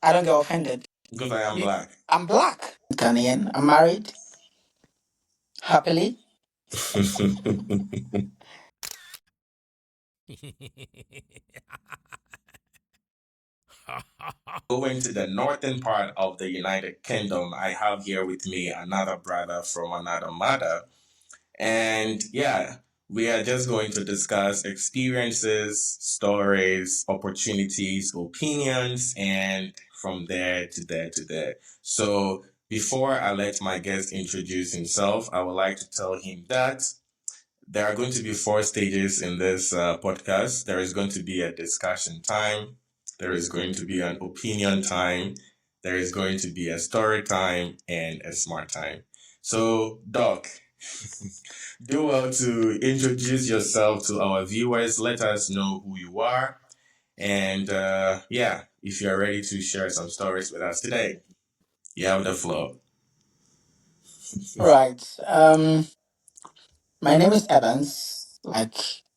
I don't get offended. Because I am black. I'm black. Ghanaian. I'm married happily. Going to the northern part of the United Kingdom, I have here with me another brother from another mother. And yeah, we are just going to discuss experiences, stories, opportunities, opinions, and from there to there to there. So before I let my guest introduce himself, I would like to tell him that there are going to be four stages in this podcast. There is going to be a discussion time. There is going to be an opinion time. There is going to be a story time and a smart time. So, Doc, do well to introduce yourself to our viewers. Let us know who you are. And yeah, if you're ready to share some stories with us today, you have the floor. Right. My name is Evans.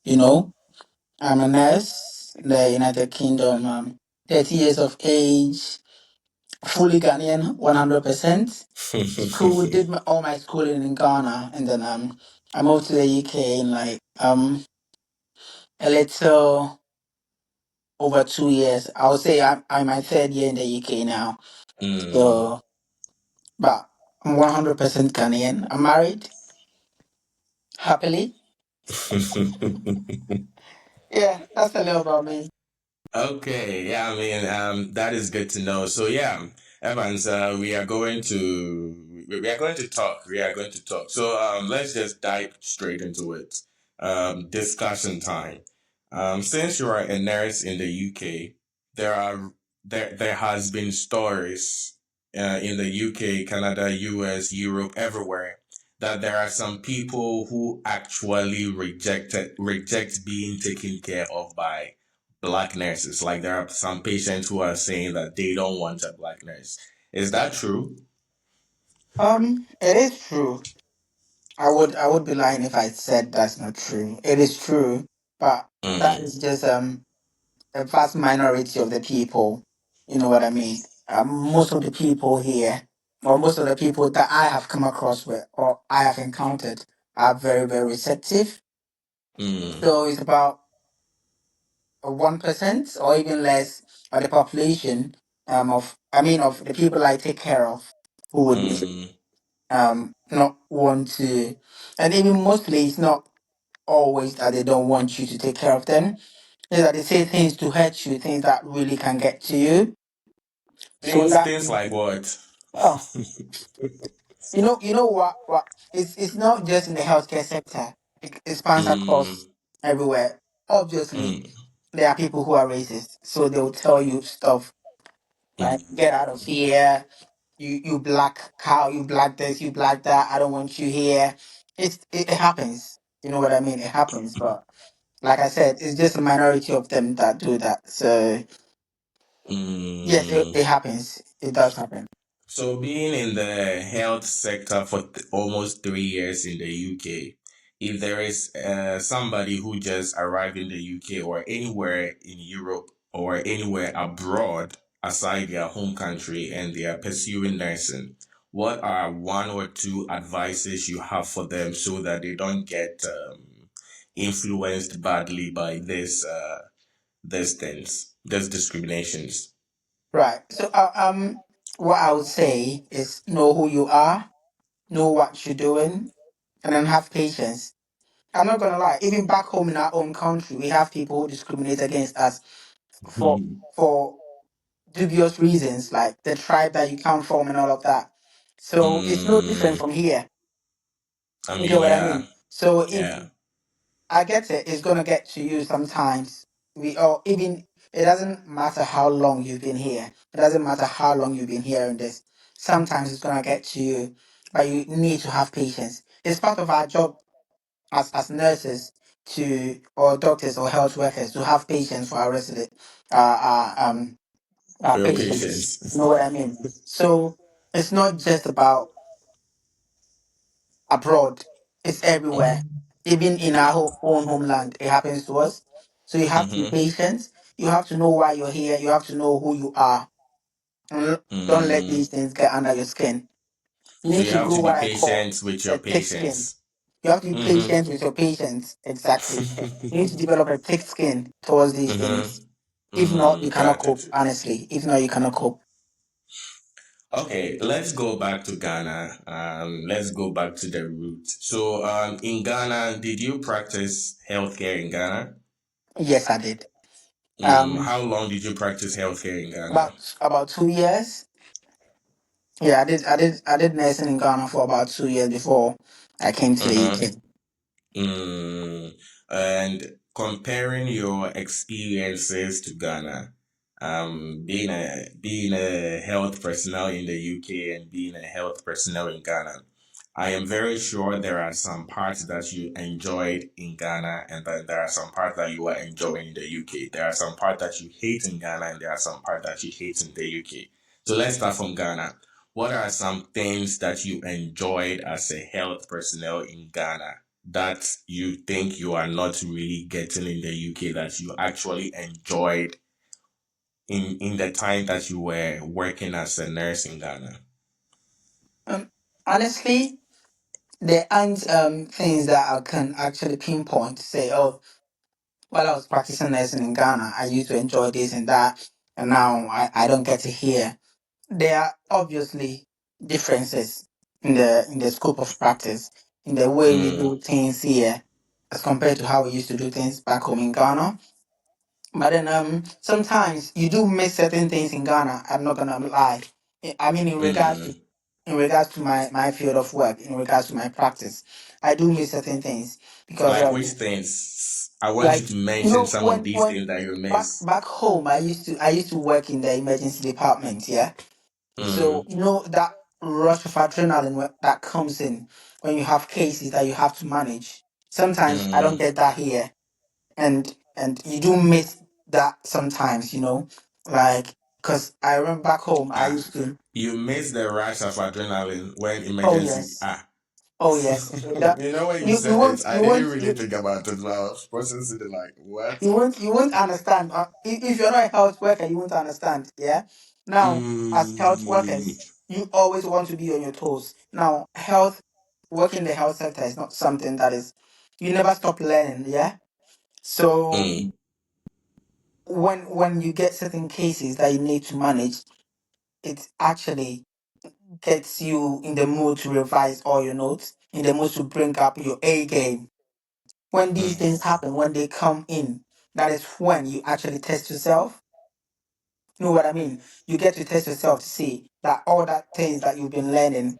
You know, I'm a nurse in the United Kingdom. 30 years of age, fully Ghanaian, 100%. Did all my schooling in Ghana, and then I moved to the UK in a little over 2 years. I would say I'm my third year in the UK now. Mm. So, but I'm 100% Ghanaian. I'm married happily. Yeah, that's a little about me. Okay, yeah, I mean, that is good to know. So yeah, Evans, we are going to talk. So let's just dive straight into it. Discussion time. Since you are a nurse in the UK, there are there has been stories in the UK, Canada, US, Europe, everywhere that there are some people who actually reject being taken care of by black nurses. Like there are some patients who are saying that they don't want a black nurse. Is that true? It is true. I would be lying if I said that's not true. It is true, but that Mm, is just a vast minority of the people. You know what I mean? Most of the people here, or most of the people that I have come across with, or I have encountered, are very, very receptive. mm, So it's about 1% or even less of the population of the people I take care of who would mm, not want to, and even mostly it's not always that they don't want you to take care of them. Is that they say things to hurt you, things that really can get to you. So that things like what? oh, you know what it's not just in the healthcare sector. It spans Mm, across everywhere. Obviously, mm, there are people who are racist, so they'll tell you stuff like mm. "Get out of here, you black cow, you black this, you black that. I don't want you here." It happens. You know what I mean? It happens, but like I said, it's just a minority of them that do that. So yes, Mm. it happens. It does happen. So, being in the health sector for almost 3 years in the UK, if there is somebody who just arrived in the UK or anywhere in Europe or anywhere abroad aside their home country and they are pursuing nursing, what are one or two advices you have for them so that they don't get influenced badly by these things, these discriminations? Right. So what I would say is know who you are, know what you're doing, and then have patience. I'm not gonna lie. Even back home in our own country, we have people who discriminate against us for for dubious reasons, like the tribe that you come from and all of that. So it's no different Mm, from here. I You get mean, what I yeah, mean? So if yeah. I get it, it's gonna get to you sometimes. We or even it doesn't matter how long you've been here. It doesn't matter how long you've been hearing this. Sometimes it's gonna get to you, but you need to have patience. It's part of our job as nurses to or doctors or health workers to have patience for our resident our For your patients. You patience. know what I mean? So it's not just about abroad, it's everywhere. Even in our own homeland, it happens to us. So you have to be Mm-hmm. patient. You have to know why you're here. You have to know who you are. Don't let Mm. these things get under your skin. You So need you to have grow to be what I call patient with a your thick skin. patients. You have to be Mm-hmm. patient with your patients. Exactly. You need to develop a thick skin towards these things. Mm-hmm. If not, you cannot Got cope, it. honestly. If not, you cannot cope. Okay, let's go back to Ghana. Let's go back to the root. So, in Ghana, did you practice healthcare in Ghana? Yes, I did. Um, How long did you practice healthcare in Ghana? about 2 years. Yeah, I did nursing in Ghana for about 2 years before I came to the Uh-huh. UK. Mm, and comparing your experiences to Ghana, being a health personnel in the UK and being a health personnel in Ghana, I am very sure there are some parts that you enjoyed in Ghana, and then there are some parts that you are enjoying in the UK. There are some parts that you hate in Ghana, and there are some parts that you hate in the UK. So let's start from Ghana. What are some things that you enjoyed as a health personnel in Ghana that you think you are not really getting in the UK that you actually enjoyed in the time that you were working as a nurse in Ghana? Um, Honestly, there aren't things that I can actually pinpoint to say, oh, while I was practicing nursing in Ghana, I used to enjoy this and that, and now I don't get to hear. There are obviously differences in the scope of practice, in the way we Mm, do things here as compared to how we used to do things back home in Ghana. But then sometimes you do miss certain things in Ghana. I'm not gonna lie. I mean mm. in regards to my field of work, in regards to my practice, I do miss certain things because Like which things? I want you like to mention some of these when things that you back miss. back home I used to work in the emergency department, yeah. So Mm, that rush of adrenaline that comes in when you have cases that you have to manage. Sometimes I don't mm. get that here, and you do miss that sometimes, like because I remember back home I Ah, used to. you miss the rush of adrenaline when Oh emergency. yes, Ah, oh yes. That you know when you you said it, won't I didn't really think about it. I was processing it like, what? you won't understand. If you're not a health worker, you won't understand. Yeah. Now, as health Mm, workers, you always want to be on your toes. Now, work in the health sector is not something that is you never stop learning. Yeah. So mm. when you get certain cases that you need to manage, it actually gets you in the mood to revise all your notes, in the mood to bring up your A game. When these Mm. things happen, when they come in, that is when you actually test yourself. You know what I mean? You get to test yourself to see that all that things that you've been learning,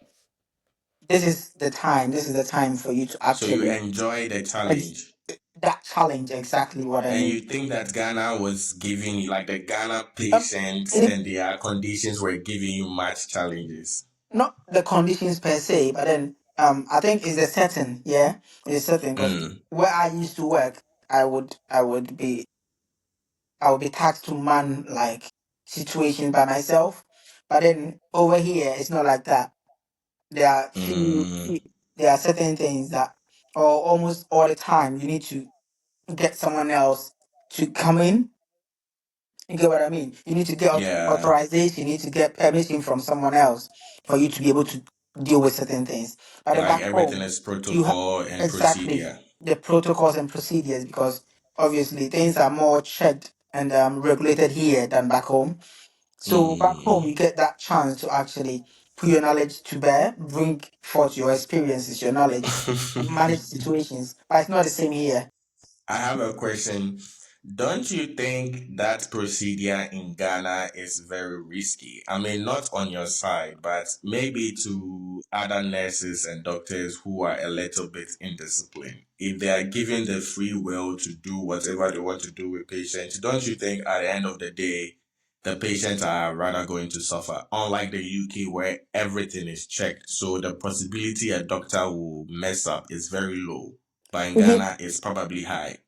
this is the time for you to So you actually enjoy the ex- challenge. that challenge exactly what I And mean. you think that Ghana was giving you, like the Ghana Um, patients it, and their conditions were giving you much challenges? not the conditions per se, but then I think it's a setting, yeah, it's a setting because Mm, where I used to work, I would be tasked to man like situations by myself, but then over here it's not like that. There are mm, there are certain things that, or almost all the time, you need to get someone else to come in. You get what I mean? You need to get yeah, authorization, you need to get permission from someone else for you to be able to deal with certain things. But then like back everything home, is you have protocol and exactly procedure. the protocols and procedures because obviously things are more checked and regulated here than back home. So back home, Mm. you get that chance to actually put your knowledge to bear, bring forth your experiences, your knowledge, and manage situations. But it's not the same here. I have a question. Don't you think that procedure in Ghana is very risky? I mean, not on your side, but maybe to other nurses and doctors who are a little bit indisciplined. If they are given the free will to do whatever they want to do with patients, don't you think at the end of the day, the patients are rather going to suffer? Unlike the UK where everything is checked, so the possibility a doctor will mess up is very low. But in Even Ghana, it's probably high.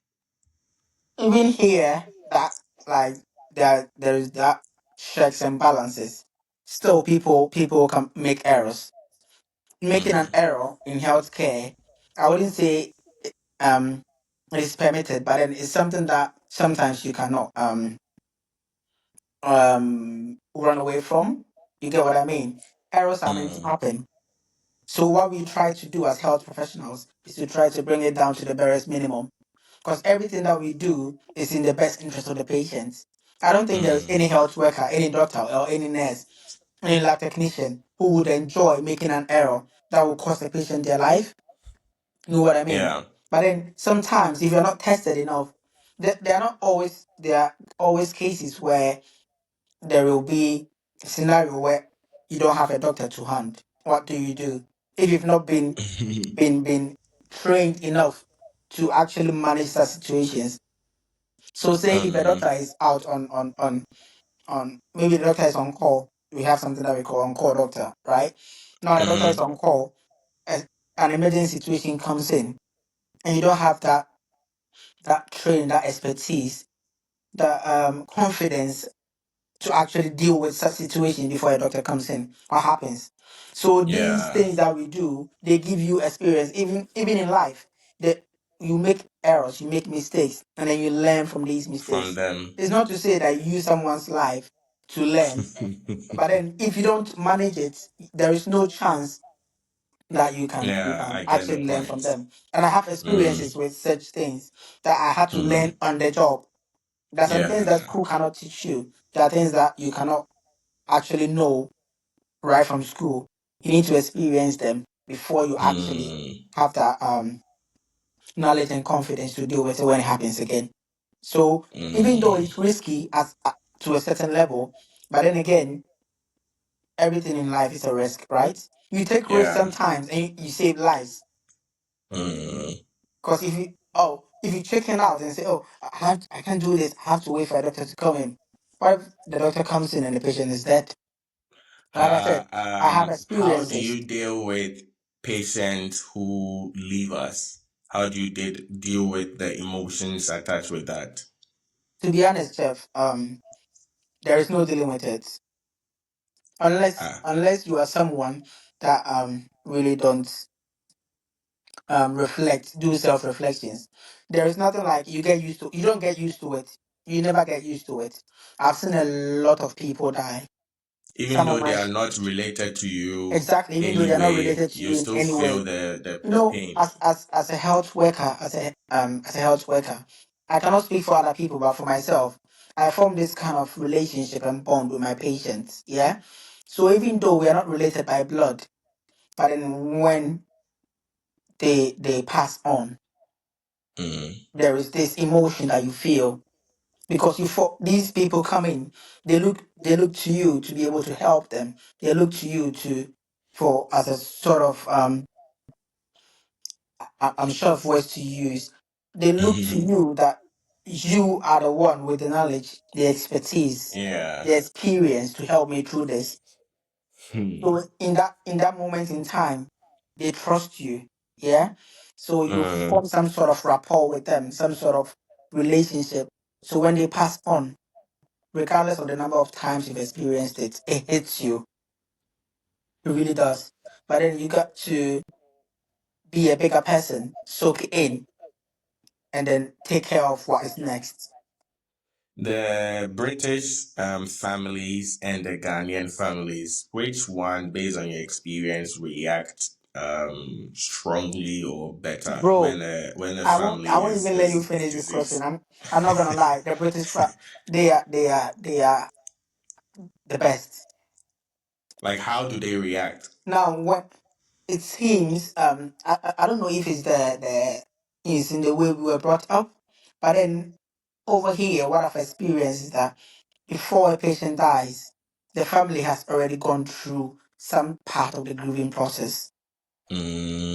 even here, that like there is that checks and balances. Still, people can make errors. Making an Mm. error in healthcare, I wouldn't say um it is permitted, but then it's something that sometimes you cannot run away from. You get what I mean? Errors are meant to Mm. happen. So what we try to do as health professionals is to try to bring it down to the barest minimum. Because everything that we do is in the best interest of the patient. I don't think there is Mm. any health worker, any doctor, or any nurse, any lab technician who would enjoy making an error that will cost the patient their life. You know what I mean? Yeah. But then sometimes, if you're not tested enough, there are not always there are always cases where there will be a scenario where you don't have a doctor to hand. What do you do if you've not been trained enough to actually manage such situations? So say if a Mm. doctor is out on maybe the doctor is on call, we have something that we call on call doctor, right? Now the doctor is Mm. on call, an emergency situation comes in, and you don't have that training, that expertise, the confidence to actually deal with such situation before a doctor comes in. What happens? So these Yeah. things that we do, they give you experience, even in life. That you make errors, you make mistakes, and then you learn from these From mistakes. them. It's not to say that you use someone's life to learn, but then if you don't manage it, there is no chance that you Yeah, can I get the actually learn from point. them. And I have Mm. experiences with such things that I had to learn Mm. on the job. There are some things that Yeah. school cannot teach you. There are things that you cannot actually know right from school. You need to experience them before you actually Mm. have that knowledge and confidence to deal with it when it happens again. So even though Mm. it's risky to a certain level, but then again, everything in life is a risk, right? You take risks Yeah. sometimes and you save lives. Mm. Because if you chicken out and say, oh, I can't do this, I have to wait for a doctor to come in. What if the doctor comes in and the patient is dead? Like I said, I have How do experiences. you deal with patients who leave us? How do you deal with the emotions attached with that? To be honest, Jeff, there is no dealing with it Ah. unless you are someone that really don't do self reflections. There is nothing like you don't get used to it. You never get used to it. I've seen a lot of people die. Even Some of though they my are not related to you exactly, even though they're not anyway, related to you you in still any feel way. the No, pain. as a health worker, as a health worker, I cannot speak for other people, but for myself, I form this kind of relationship and bond with my patients. Yeah. So even though we are not related by blood, but then when they pass on, Mm. there is this emotion that you feel because these people come in, they look to you to be able to help them. They look to you to for as a sort of I'm sure of words to use. They look to you that you are the one with the knowledge, the expertise, Yeah. the experience to help me through this. Hmm. So in that moment in time, they trust you. Yeah. So you Mm. form some sort of rapport with them, some sort of relationship. So when they pass on, regardless of the number of times you've experienced it, it hits you. It really does. But then you got to be a bigger person, soak it in, and then take care of what is next. The British families and the Ghanaian families, which one, based on your experience, react strongly or better Bro, when a I family won't is even let you is finish this question. deceased? I'm not gonna lie. The British they are the best. Like, how do they react? Now when it seems I don't know if it's the is in the way we were brought up, but then over here what I've experienced is that before a patient dies, the family has already gone through some part of the grieving process.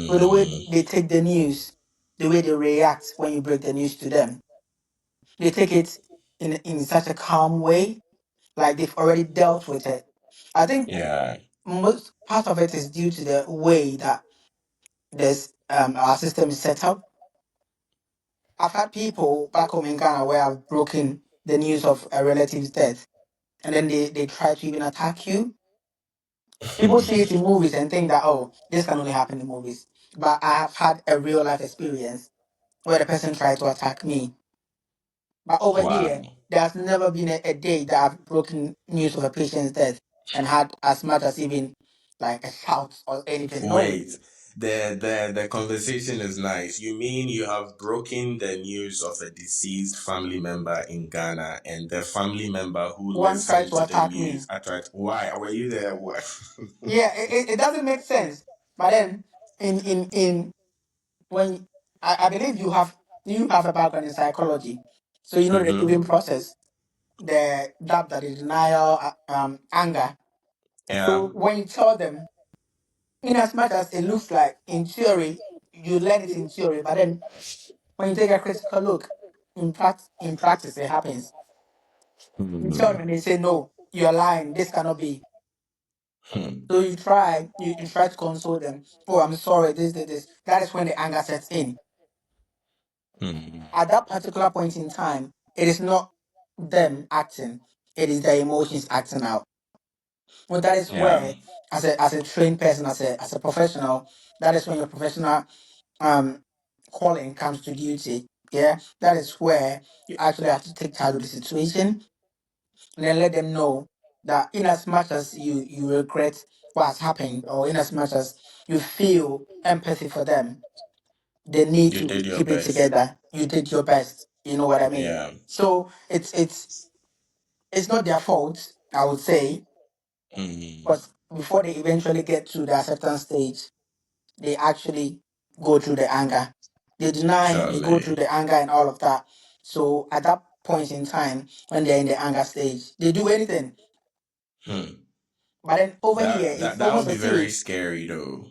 So the way Mm. they take the news, the way they react when you break the news to them, they take it in such a calm way, like they've already dealt with it. I think Yeah. most part of it is due to the way that this our system is set up. I've had people back home in Ghana where I've broken the news of a relative's death, and then they try to even attack you. People see it in movies and think that oh, this can only happen in movies. But I have had a real life experience where the person tried to attack me. But over here, Wow. there's never been a day that I've broken news of a patient's death and had as much as even like a shout or anything. No. Wait, the conversation is nice. You mean you have broken the news of a deceased family member in Ghana, and the family member who One tried listened to to the attack me. news attract? Why were you there? What? Yeah, it doesn't make sense. But then in when I believe you have a background in psychology, so you know the grieving Mm-hmm. process, the doubt, the denial, anger. Yeah. So when you tell them, in as much as it looks like in theory, you learn it in theory, but then when you take a critical look, in practice it happens. You tell them Hmm. and they say, no, you're lying, this cannot be. Hmm. So you try to console them. Oh, I'm sorry, this. That is when the anger sets in. Hmm. At that particular point in time, it is not them acting, it is their emotions acting out. Well, that is Yeah. where, as a trained person, as a professional, that is when your professional um calling comes to duty. Yeah, that is where you actually have to take charge of the situation and then let them know that in as much as you regret what has happened, or in as much as you feel empathy for them, they need You to did your keep it best. together. You did your best. You know what I mean? Yeah. So it's not their fault, I would say, Hmm. but before they eventually get to the acceptance stage, they actually go through the anger. They deny, they go through Surely. the anger and all of that. So at that point in time, when they're in the anger stage, they do anything. Hmm. But then over here, it's That almost would be as very if scary though.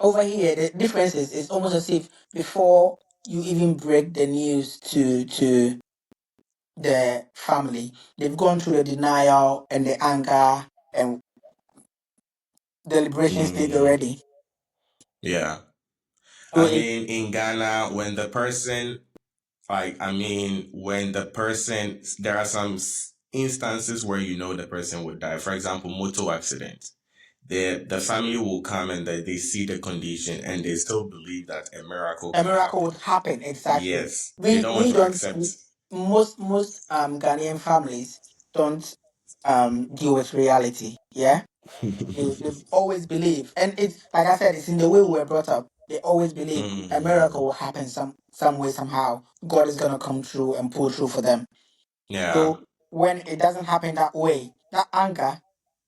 over here the difference is it's almost as if before you even break the news to the family, they've gone through the denial and the anger and the liberation stage Hmm. already. Yeah. So I mean, in Ghana, when the person, like, I mean, when the person, there are some instances where you know the person would die. For example, motor accident. The family will come and they see the condition and they still believe that a miracle a can miracle happen. would happen exactly. Yes, they We don't want we to don't accept. most Ghanaian families don't deal with reality. Yeah, they always believe, and it's like I said, it's in the way we were brought up. They always believe a miracle Hmm. will happen some way somehow. God is gonna come through and pull through for them. Yeah. So when it doesn't happen that way, that anger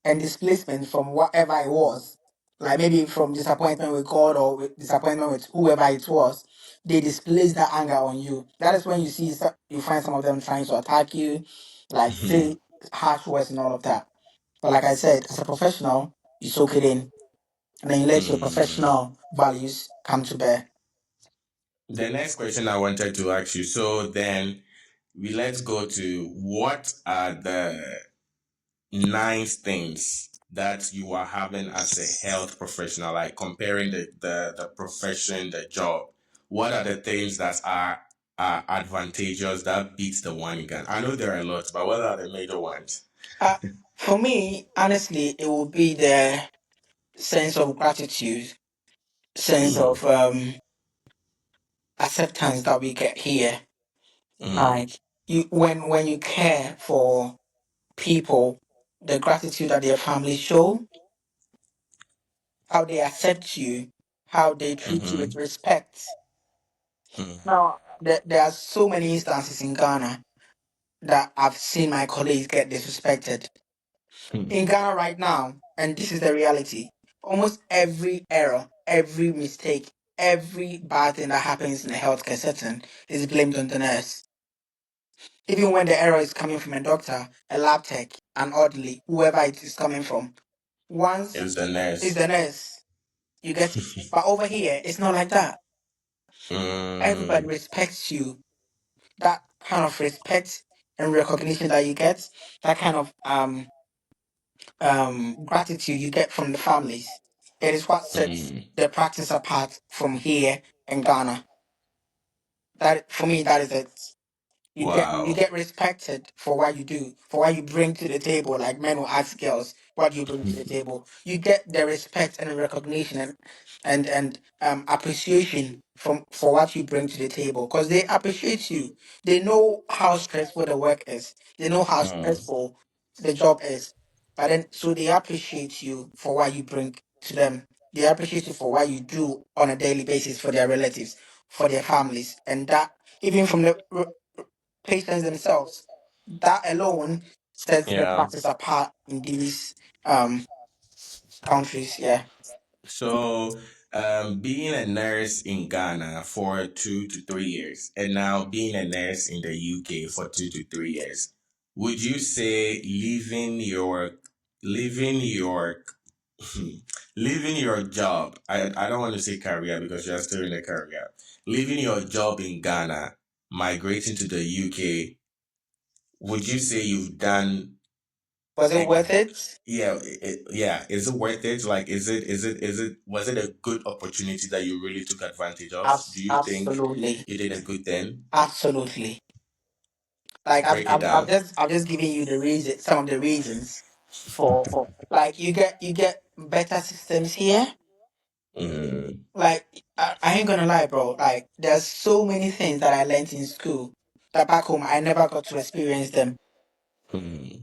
and displacement from whatever it was, like maybe from disappointment with God or with disappointment with whoever it was, they displace that anger on you. That is when you see you find some of them trying to attack you, like say harsh words and all of that. But like I said, as a professional, you soak it in and then you let your Hmm. professional values come to bear. The next question I wanted to ask you. So then let's go to what are the nice things that you are having as a health professional, like comparing the profession, the job. What are the things that are advantageous that beats the one in Ghana? I know there are a lot, but what are the major ones? Uh, for me, honestly, it will be the sense of gratitude, sense of Mm, acceptance that we get here. mm, Like you, when you care for people, the gratitude that their families show, how they accept you, how they treat you with mm-hmm, respect. mm, Now, there are so many instances in Ghana that I've seen my colleagues get disrespected. In mm. Ghana right now, and this is the reality, almost every error, every mistake, every bad thing that happens in a healthcare setting is blamed on the nurse. Even when the error is coming from a doctor, a lab tech, an orderly, whoever it is coming from, once It's the it's nurse. the nurse, you get. But over here, it's not like that. Everybody Mm, respects you. That kind of respect and recognition that you get, that kind of gratitude you get from the families. It is what sets mm. the practice apart from here in Ghana. That for me, that is it. You Wow. get respected for what you do, for what you bring to the table. Like men will ask girls, "What do you bring to the table?" You get the respect and recognition and appreciation from for what you bring to the table because they appreciate you. They know how stressful the work is. They know how Mm, stressful the job is. But then, so they appreciate you for what you bring to them. They appreciate you for what you do on a daily basis for their relatives, for their families, and that even from the patients themselves. That alone sets the yeah. practice apart in these um countries. Yeah. So, being a nurse in Ghana for 2 to 3 years, and now being a nurse in the UK for 2 to 3 years, would you say leaving your, leaving your job? I don't want to say career because you're still in a career. Leaving your job in Ghana, migrating to the UK, would you say you've done Was it a worth it? yeah, yeah. Is it worth it? Like, was it a good opportunity that you really took advantage of? Do you think Absolutely, you did a good thing? absolutely. Like Break it down. I've just given you the reason, some of the reasons for like you get better systems here. Mm, Like I ain't gonna lie, bro. Like there's so many things that I learned in school that back home I never got to experience them. mm,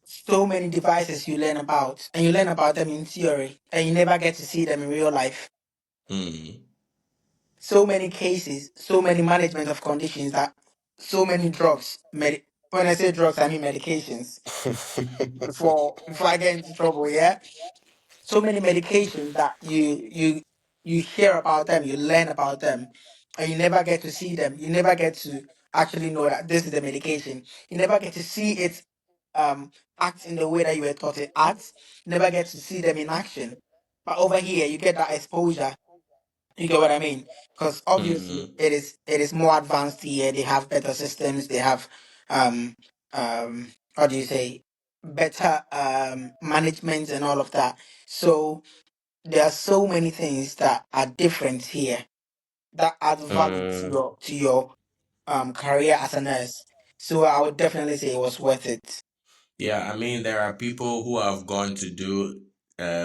So many devices you learn about, and you learn about them in theory, and you never get to see them in real life. mm. So many cases, so many management of conditions that so many drugs. When I say drugs, I mean medications. Before I get into trouble, yeah. So many medications that you hear about them, you learn about them, and you never get to see them. You never get to actually know that this is the medication. You never get to see it um act in the way that you were taught it acts. You never get to see them in action. But over here, you get that exposure. You get what I mean? Because obviously Mm, it is more advanced here. They have better systems. They have um what do you say, better management and all of that. So there are so many things that are different here that add value mm. to your career as a nurse. So I would definitely say it was worth it. Yeah, I mean, there are people who have gone to do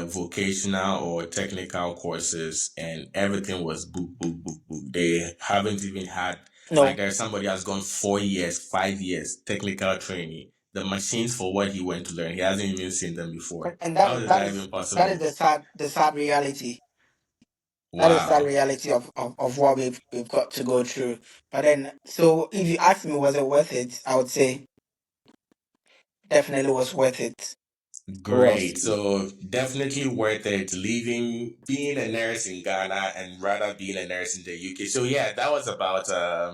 vocational or technical courses, and everything was book, book, book, book. They haven't even had, like, No, there's somebody has gone 4 years, 5 years, technical training. The machines for what he went to learn, he hasn't even seen them before. and How is that even that is possible? the sad reality. That is the Wow. reality of what we've got to go through. But then, so if you ask me, was it worth it? I would say definitely was worth it. It was. Great. So definitely worth it leaving being a nurse in Ghana and rather being a nurse in the UK. So yeah, that was about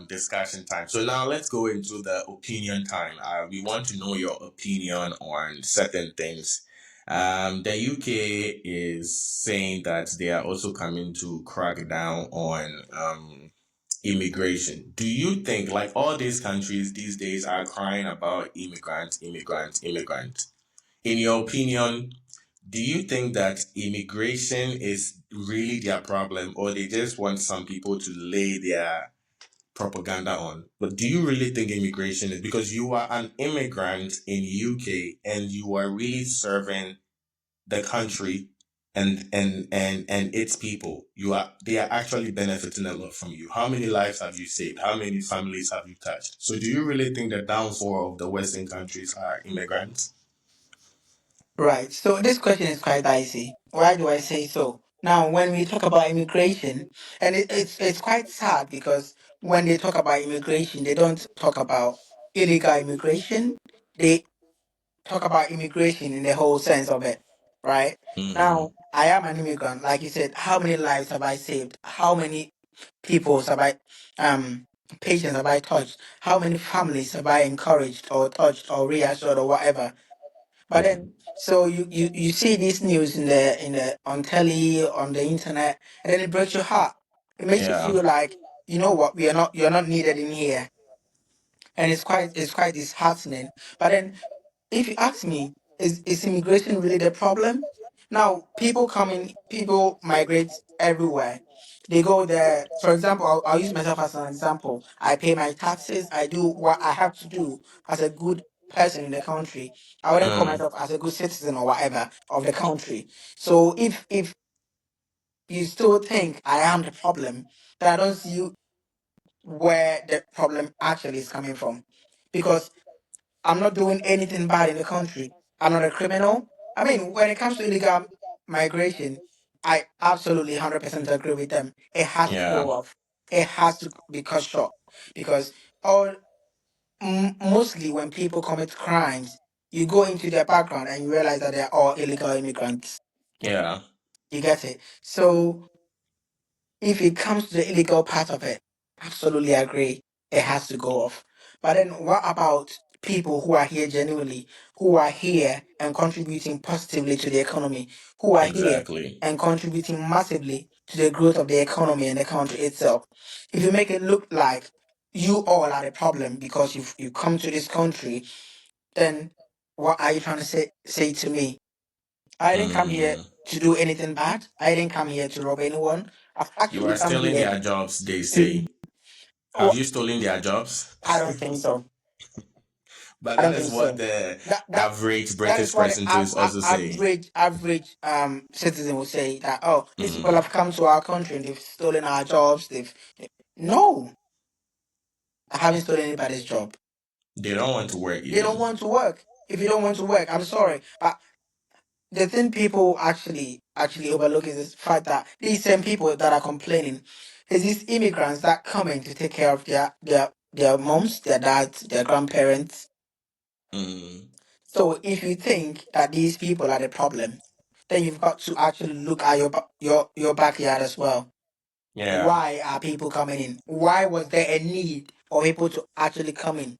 discussion time. So now let's go into the opinion time. We want to know your opinion on certain things. The UK is saying that they are also coming to crack down on immigration. Do you think like all these countries these days are crying about immigrants, immigrants, immigrants? In your opinion, do you think that immigration is really their problem or they just want some people to lay their propaganda on? But do you really think immigration is because you are an immigrant in UK and you are really serving the country and its people. You are they are actually benefiting a lot from you. How many lives have you saved? How many families have you touched? So do you really think the downfall of the Western countries are immigrants? Right. So this question is quite dicey. Why do I say so? Now, when we talk about immigration, and it's quite sad because when they talk about immigration, they don't talk about illegal immigration. They talk about immigration in the whole sense of it. Right. Mm-hmm. Now, I am an immigrant. Like you said, how many lives have I saved? How many people have I um patients have I touched? How many families have I encouraged or touched or reassured or whatever? But then, so you see this news in the on telly, on the internet, and then it breaks your heart. It makes you Yeah. feel like, you know what, you're not needed in here, and it's quite disheartening. But then, if you ask me, is immigration really the problem? Now, people migrate everywhere. They go there. For example, I'll use myself as an example. I pay my taxes. I do what I have to do as a good person in the country. I wouldn't call Mm, myself as a good citizen or whatever of the country. So if you still think I am the problem, then I don't see where the problem actually is coming from. Because I'm not doing anything bad in the country. I'm not a criminal. I mean, when it comes to illegal migration, I absolutely 100% agree with them. It has to yeah, go off. It has to be cut short because all mostly when people commit crimes, you go into their background and you realize that they're all illegal immigrants. yeah, You get it? So if it comes to the illegal part of it, absolutely agree. It has to go off. But then what about people who are here genuinely, who are here and contributing positively to the economy, who are here exactly. and contributing massively to the growth of the economy and the country itself? If you make it look like you all are the problem because you come to this country, then what are you trying to say to me? I didn't come here Mm, to do anything bad. I didn't come here to rob anyone. I've you actually are come stealing here their jobs, they to. say. Have Oh, you stolen their jobs? I don't think so. But I that don't is think what so. the That that average that is British what the person too is also saying. average citizen will say that, oh, these people Mm, have come to our country and they've stolen our jobs. No, I haven't stolen anybody's job. they don't want to work They don't even. want to work. If you don't want to work, I'm sorry, but the thing people actually overlook is this fact that these same people that are complaining is these immigrants that come in to take care of their moms, their dads, their grandparents. Mm, So if you think that these people are the problem, then you've got to actually look at your backyard as well. yeah, Why are people coming in? Why was there a need for people to actually come in?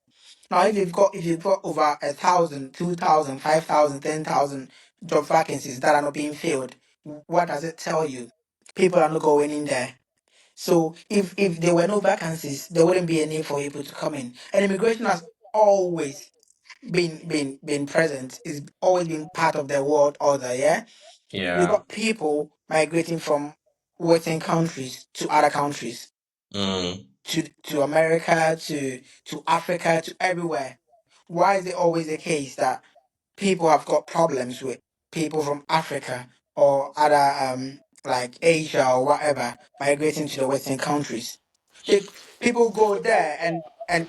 Now, if you've got over 1,000, 2,000, 5,000, 10,000 job vacancies that are not being filled, what does it tell you? People are not going in there. So if there were no vacancies, there wouldn't be a need for people to come in. And immigration has always been present. It's always been part of the world order. Yeah, we've yeah. got people migrating from Western countries to other countries, Mm, to America, to Africa, to everywhere. Why is it always the case that people have got problems with people from Africa or other like Asia or whatever migrating to the Western countries? They, people go there and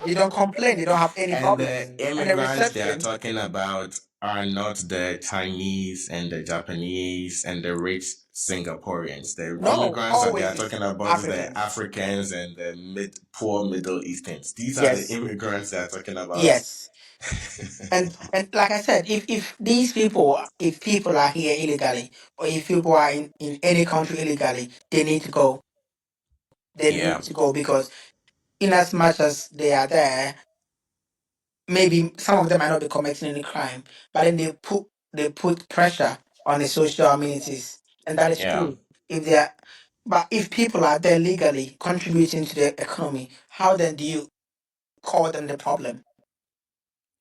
they don't complain. They don't have any And problems. the And the immigrants they are reception, talking about are not the Chinese and the Japanese and the rich Singaporeans. The no, immigrants that they are always is talking about is the Africans. Africans and the poor Middle Easterns. These are the Yes, immigrants they are talking about. yes. And like I said, if people are here illegally, or if people are in any country illegally, they need to go. They need Yeah, to go because in as much as they are there, maybe some of them might not be committing any crime, but then they put pressure on the social amenities, and that is yeah. true. If they are, but if people are there legally contributing to the economy, how then do you call them the problem?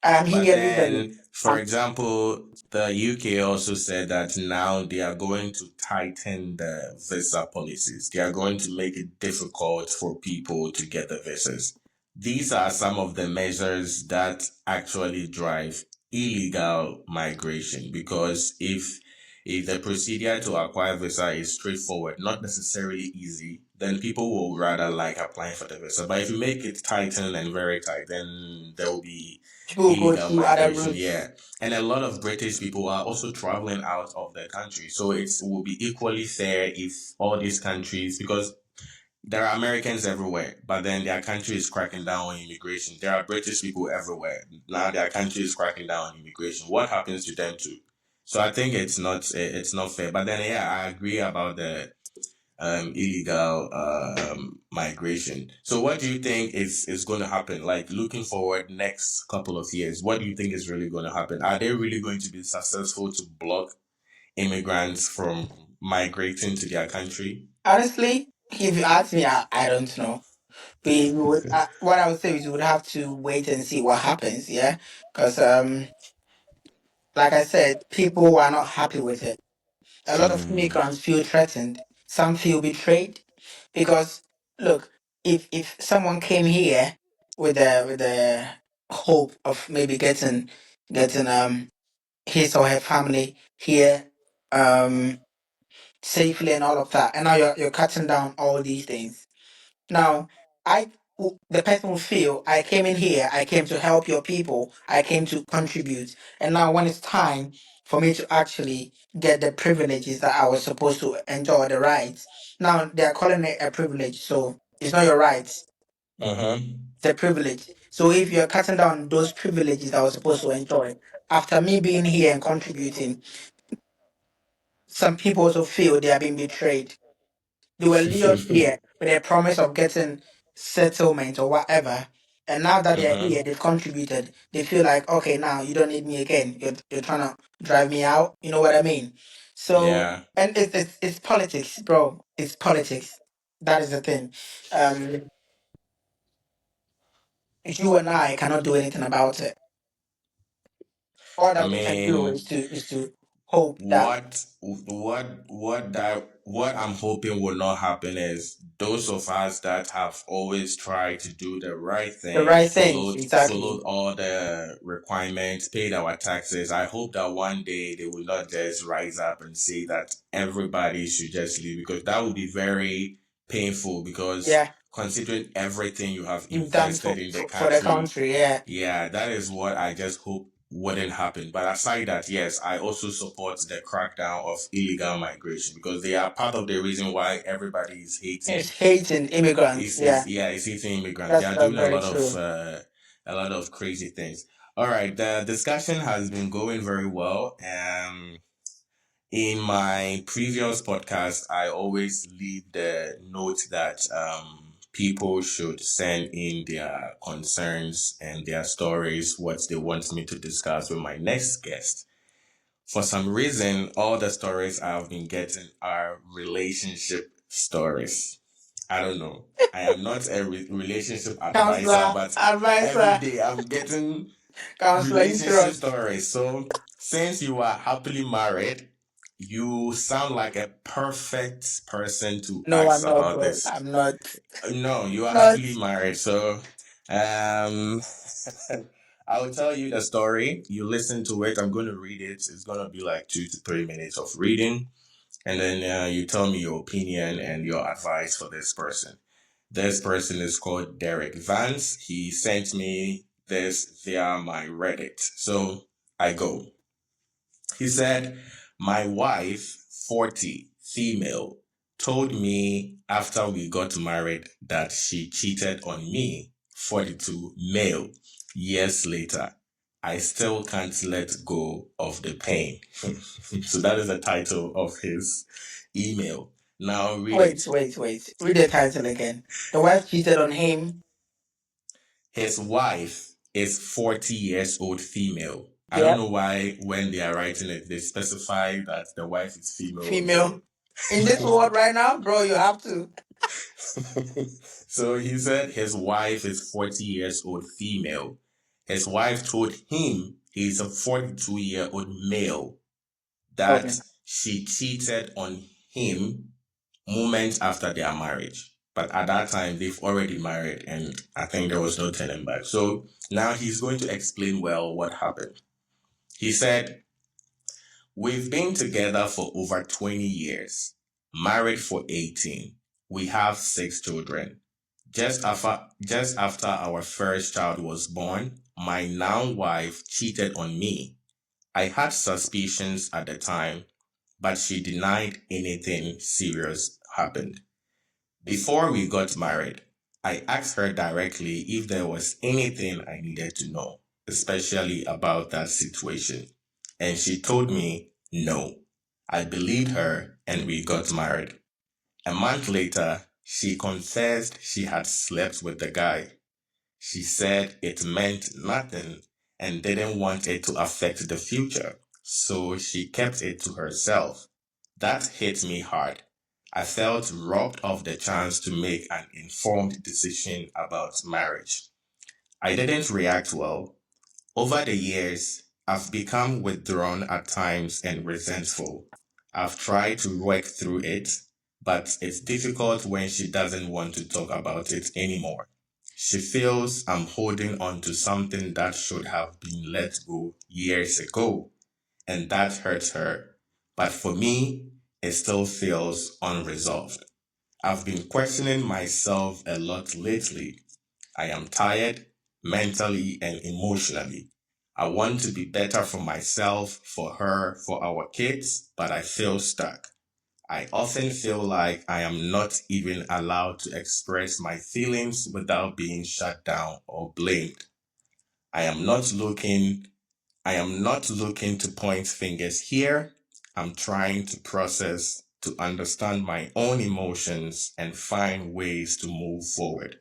I am But here legally. then, for example, the UK also said that now they are going to tighten the visa policies. They are going to make it difficult for people to get the visas. These are some of the measures that actually drive illegal migration because if the procedure to acquire visa is straightforward, not necessarily easy, then people will rather like applying for the visa. But if you make it tighten and very tight, then there will be People go illegal through other migration. Yeah. routes. And a lot of British people are also traveling out of the country. So it will be equally fair if all these countries, because there are Americans everywhere, but then their country is cracking down on immigration. There are British people everywhere. Now their country is cracking down on immigration. What happens to them too? So I think it's not fair. But then yeah, I agree about the illegal migration. So what do you think is going to happen? Like looking forward next couple of years, what do you think is really going to happen? Are they really going to be successful to block immigrants from migrating to their country? Honestly, if you ask me, I don't know. What I would say is we would have to wait and see what happens. Yeah, because like I said, people are not happy with it. A lot of Mm, immigrants feel threatened. Some feel betrayed. Because look, if someone came here with the hope of maybe getting his or her family here safely and all of that, and now you're cutting down all these things. Now, the person will feel I came in here, I came to help your people, I came to contribute, and now when it's time for me to actually get the privileges that I was supposed to enjoy, the rights, now they're calling it a privilege, so it's not your rights, Uh-huh. it's a privilege. So if you're cutting down those privileges that I was supposed to enjoy, after me being here and contributing, some people also feel they are being betrayed. They were lured here with a promise of getting settlement or whatever. And now that they're Uh-huh. here, they've contributed. They feel like, okay, now you don't need me again. You're trying to drive me out. You know what I mean? So, Yeah. and it's politics, bro. It's politics. That is the thing. Um, you and I cannot do anything about it. All I that we can do mean, is to hope that what I'm hoping will not happen is those of us that have always tried to do the right the thing, right things, exactly. followed all the requirements, paid our taxes. I hope that one day they will not just rise up and say that everybody should just leave, because that would be very painful, because Yeah, considering everything you have you've done invested in the for the country, country. Yeah, yeah, that is what I just hope wouldn't happen. But aside that, yes, I also support the crackdown of illegal migration, because they are part of the reason why everybody is it's hating. hating immigrants. Yeah. It's hating immigrants. They are That's doing very true. a lot of crazy things. All right, the discussion has been going very well. In my previous podcast, I always leave the note that people should send in their concerns and their stories, what they want me to discuss with my next guest. For some reason, all the stories I've been getting are relationship stories. I don't know. I am not a relationship advisor, Counselor, but every advisor, day I'm getting counselor, you relationship serious? stories. So, since you are happily married, you sound like a perfect person to No, ask I'm not, about bro. this. I'm not. No, you are Not. happily married. So, um, I will tell you the story. You listen to it. I'm going to read it. It's going to be like 2 to 3 minutes of reading. And then you tell me your opinion and your advice for this person. This person is called Derek Vance. He sent me this via my Reddit. So I go. He said, my wife, 40, female, told me after we got married that she cheated on me, 42, male. Years later, I still can't let go of the pain. So that is the title of his email. Now read Wait, it. wait, wait. Read the title again. The wife cheated on him. His wife is 40 years old female. I don't Yep. know why when they are writing it, they specify that the wife is female or male. Female. In this world right now, bro, you have to. So he said his wife is 40 years old female. His wife told him he's a 42-year-old male Okay. that she cheated on him moments after their marriage. But at that time, they've already married, and I think there was no turning back. So now he's going to explain well what happened. He said, we've been together for over 20 years, married for 18. We have 6 children. Just after our first child was born, my now wife cheated on me. I had suspicions at the time, but she denied anything serious happened. Before we got married, I asked her directly if there was anything I needed to know, especially about that situation. And she told me no. I believed her and we got married. A month later, she confessed she had slept with the guy. She said it meant nothing and didn't want it to affect the future, so she kept it to herself. That hit me hard. I felt robbed of the chance to make an informed decision about marriage. I didn't react well. Over the years, I've become withdrawn at times and resentful. I've tried to work through it, but it's difficult when she doesn't want to talk about it anymore. She feels I'm holding on to something that should have been let go years ago, and that hurts her. But for me, it still feels unresolved. I've been questioning myself a lot lately. I am tired mentally and emotionally. I want to be better for myself, for her, for our kids, but I feel stuck. I often feel like I am not even allowed to express my feelings without being shut down or blamed. I am not looking I am not looking to point fingers here. I'm trying to process, to understand my own emotions and find ways to move forward.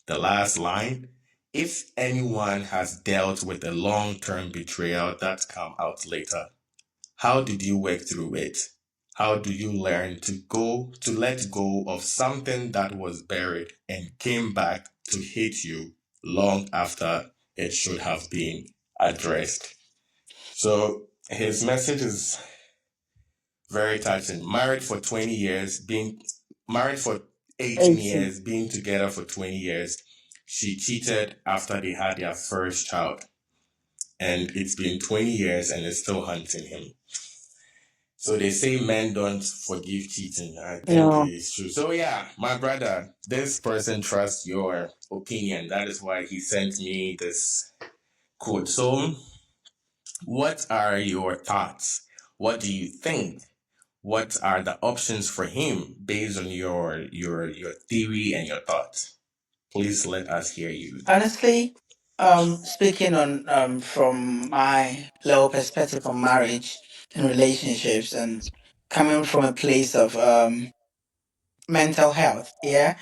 The last line, if anyone has dealt with a long-term betrayal that come out later, how did you work through it? How do you learn to let go of something that was buried and came back to hit you long after it should have been addressed? So his message is very touching. Married for 20 years, being married for 18 18. years, being together for 20 years. She cheated after they had their first child. And it's been 20 years and it's still hunting him. So they say men don't forgive cheating. I think No. it's true. So yeah, my brother, this person trusts your opinion. That is why he sent me this quote. So what are your thoughts? What do you think? What are the options for him based on your theory and your thoughts? Please let us hear you. Honestly, speaking on from my low perspective on marriage and relationships and coming from a place of mental health, yeah,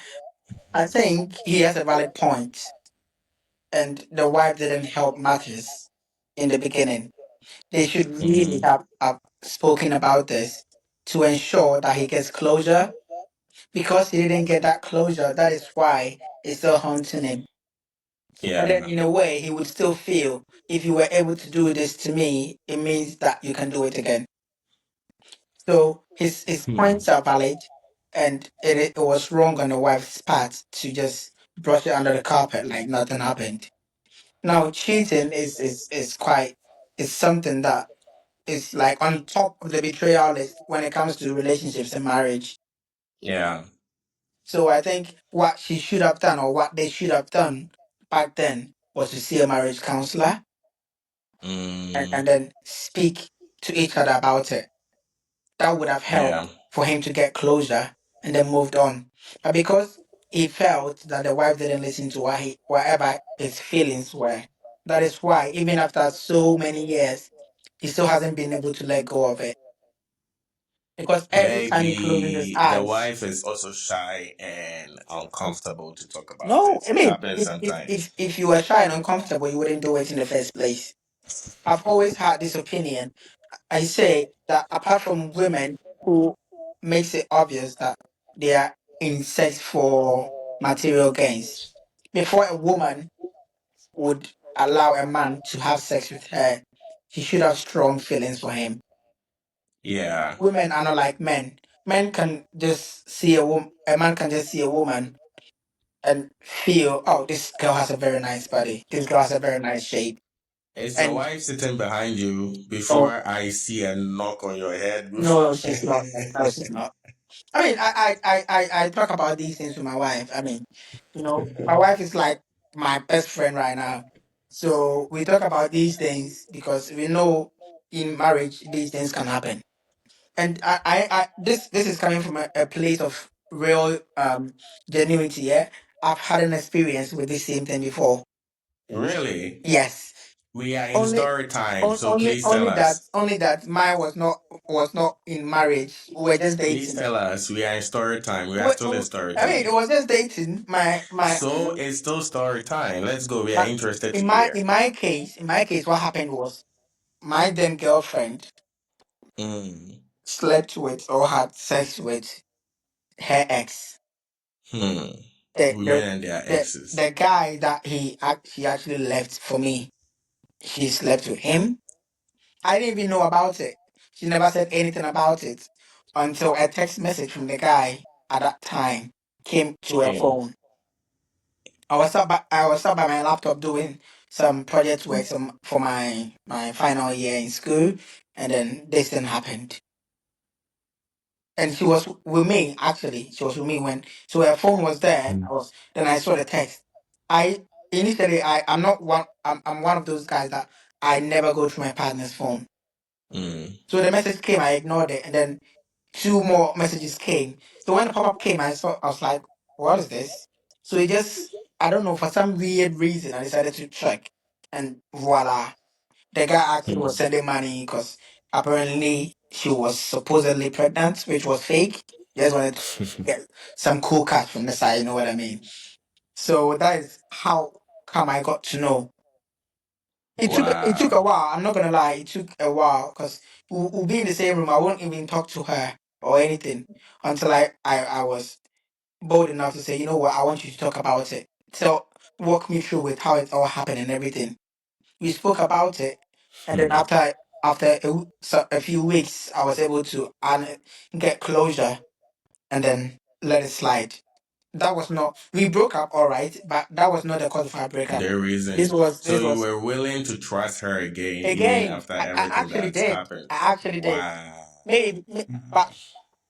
I think he has a valid point, and the wife didn't help matters in the beginning. They should really Mm-hmm. have spoken about this to ensure that he gets closure. Because he didn't get that closure, that is why it's still haunting him. And then, Yeah. in a way, he would still feel if you were able to do this to me, it means that you can do it again. So his Hmm. points are valid, and it was wrong on the wife's part to just brush it under the carpet like nothing happened. Now, cheating is quite is something that is like on top of the betrayal list when it comes to relationships and marriage. Yeah. So I think what she should have done or what they should have done back then was to see a marriage counselor Mm, and then speak to each other about it. That would have helped yeah. for him to get closure and then moved on. But because he felt that the wife didn't listen to whatever his feelings were, that is why even after so many years, he still hasn't been able to let go of it. Because every time he closes his Maybe the eyes, wife is also shy and uncomfortable to talk about no, it. I It mean, happens if sometimes. if you were shy and uncomfortable, you wouldn't do it in the first place. I've always had this opinion. I say that apart from women who makes it obvious that they are in sex for material gains, before a woman would allow a man to have sex with her, she should have strong feelings for him. Yeah. Women are not like men. Men can just see a man can just see a woman and feel, oh, this girl has a very nice body. This girl has a very nice shape. Is your And wife sitting behind you oh, before I see a knock on your head? no, she's not. No, she's not. I mean, I talk about these things with my wife. I mean, my wife is like my best friend right now. So we talk about these things because we know in marriage these things can happen. And this is coming from a place of real genuinity. Yeah, I've had an experience with this same thing before. Really? Yes. We are in story time, so please tell us. Only that mine was not in marriage. We were just Please dating. tell us. We are in story time. We are still in story I mean, it time. was just dating. So it's still story time. Let's go. We are interested to hear. In my case, what happened was my then girlfriend Mm. slept with or had sex with her ex. Hmm. The Women the and their exes. the guy that he actually left for me. She slept with him. I didn't even know about it. She never said anything about it. until a text message from the guy at that time came to her Came. phone. I was sat by my laptop doing some project work for my final year in school, and then this thing happened. And she was with me, actually. She was with me when, so her phone was there. Then I saw the text. I initially I'm not one. I'm one of those guys that I never go through my partner's phone. Mm. So the message came, I ignored it, and then two more messages came. So when the pop up came, I was like, what is this? So it just, I don't know, for some weird reason, I decided to check, and voila, the guy actually was sending money because apparently she was supposedly pregnant, which was fake. Just wanted to get some cool cash from the side, you know what I mean? So that is how come I got to know. It took a Wow. while. I'm not gonna lie. It took a while because we'll be in the same room. I won't even talk to her or anything until I was bold enough to say, you know what, I want you to talk about it. So walk me through with how it all happened and everything. We spoke about it, and then after a few weeks, I was able to get closure and then let it slide. That was not, we broke up, all right, but that was not the cause of our breakup. The This reason. was So this you was were willing to trust her again, even again. after I everything actually that's did. happened. I actually did. Wow. But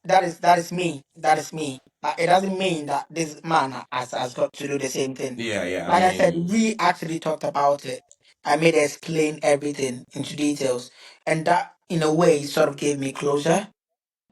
that is me. That is me. But it doesn't mean that this man has got to do the same thing. Yeah, yeah. I Like I said, mean, we actually talked about it. I made her explain everything into details, and that in a way sort of gave me closure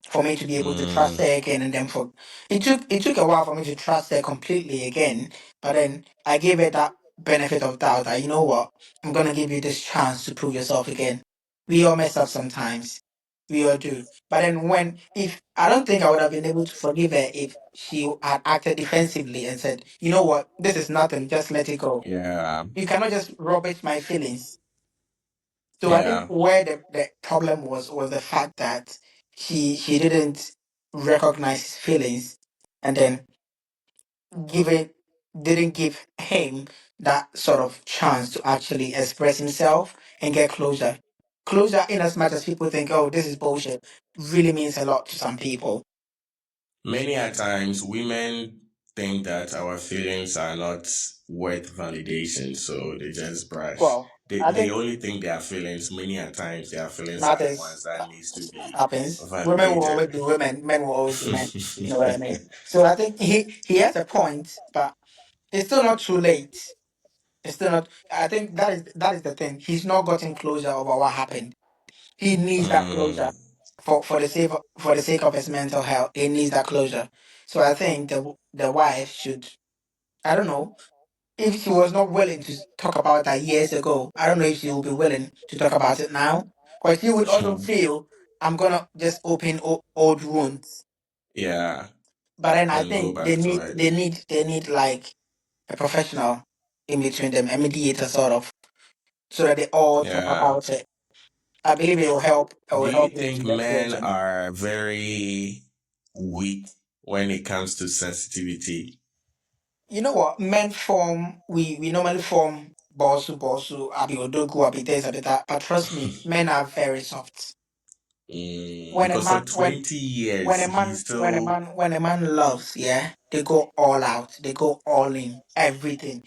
for me to be able to trust mm, her again. And then for it took a while for me to trust her completely again. But then I gave her that benefit of doubt that, you know what, I'm gonna give you this chance to prove yourself again. We all mess up sometimes. We all do. But then when if I don't think I would have been able to forgive her if she had acted defensively and said, you know what, this is nothing, just let it go. yeah, You cannot just rubbish my feelings. So I think yeah. where the problem was the fact that she didn't recognize his feelings, and then give it didn't give him that sort of chance to actually express himself and get closure. Closure, in as much as people think, oh, this is bullshit, really means a lot to some people. Many a times, women think that our feelings are not worth validation, so they just brush. Well, I They think only think their feelings, many a times, their feelings are the matters ones that needs to be happens. Women will always validated. be women, men will always be men. You know what I mean? So I think he has a point, but it's still not too late. It's still not. I think that is the thing. He's not gotten closure over what happened. He needs that closure Mm, for the sake of his mental health. He needs that closure. So I think the wife should. I don't know if she was not willing to talk about that years ago. I don't know if she will be willing to talk about it now. Because she would also feel I'm gonna just open old wounds. yeah, But then I and go think they back to need it. they need they need like a professional in between them, a mediator sort of, so that they all talk Yeah. about it. I believe it will help. It will Do you help you to think get men closer. are very weak when it comes to sensitivity? You know what? Men form. We normally form bosu abi odogu abi this abi that. But trust me, men are very soft. When a Because for man when 20 when years, a he's man when a still, man when a man loves, yeah, they go all out. They go all in. Everything,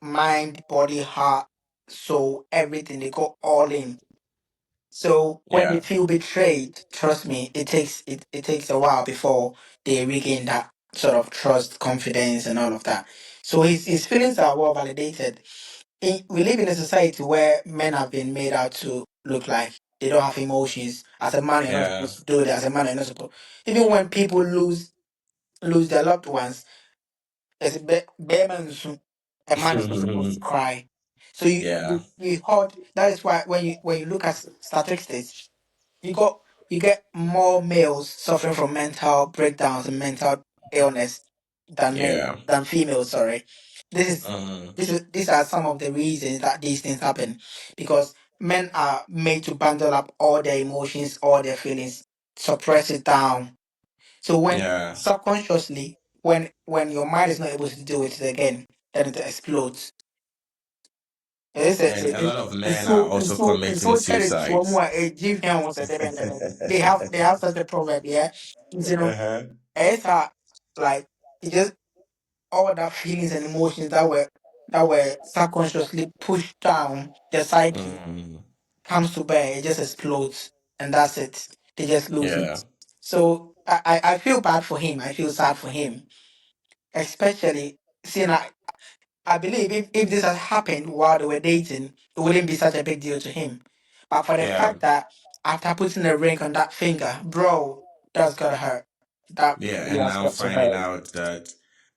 mind, body, heart, soul, everything. They go all in. So when they yeah, feel betrayed, trust me, it takes a while before they regain that sort of trust, confidence, and all of that. So his feelings are well validated. We live in a society where men have been made out to look like they don't have emotions. As a man, you're not yeah. supposed to do that. As a man, you're not supposed. Even when people lose their loved ones, as a a man is not supposed to cry. So Yeah, you heard that is why when you look at statistics, you got you get more males suffering from mental breakdowns and mental illness yeah. than females. Sorry, this is Mhm. these are some of the reasons that these things happen, because men are made to bundle up all their emotions, all their feelings, suppress it down. So when Yeah. subconsciously, when your mind is not able to deal with it again, then it explodes. And a lot of men are also It's committing so terrible. One suicides. more give him was a debent. They have such a proverb, yeah. You know, Uh-huh. it's like it just all that feelings and emotions that were subconsciously pushed down the psyche Mm, comes to bear, it just explodes and that's it. They just lose yeah. it. So I feel bad for him. I feel sad for him, especially seeing I believe if this had happened while they were dating, it wouldn't be such a big deal to him. But for the Yeah. fact that after putting a ring on that finger, bro, that's gotta hurt. That Yeah. really And has now got to finding hurt. out that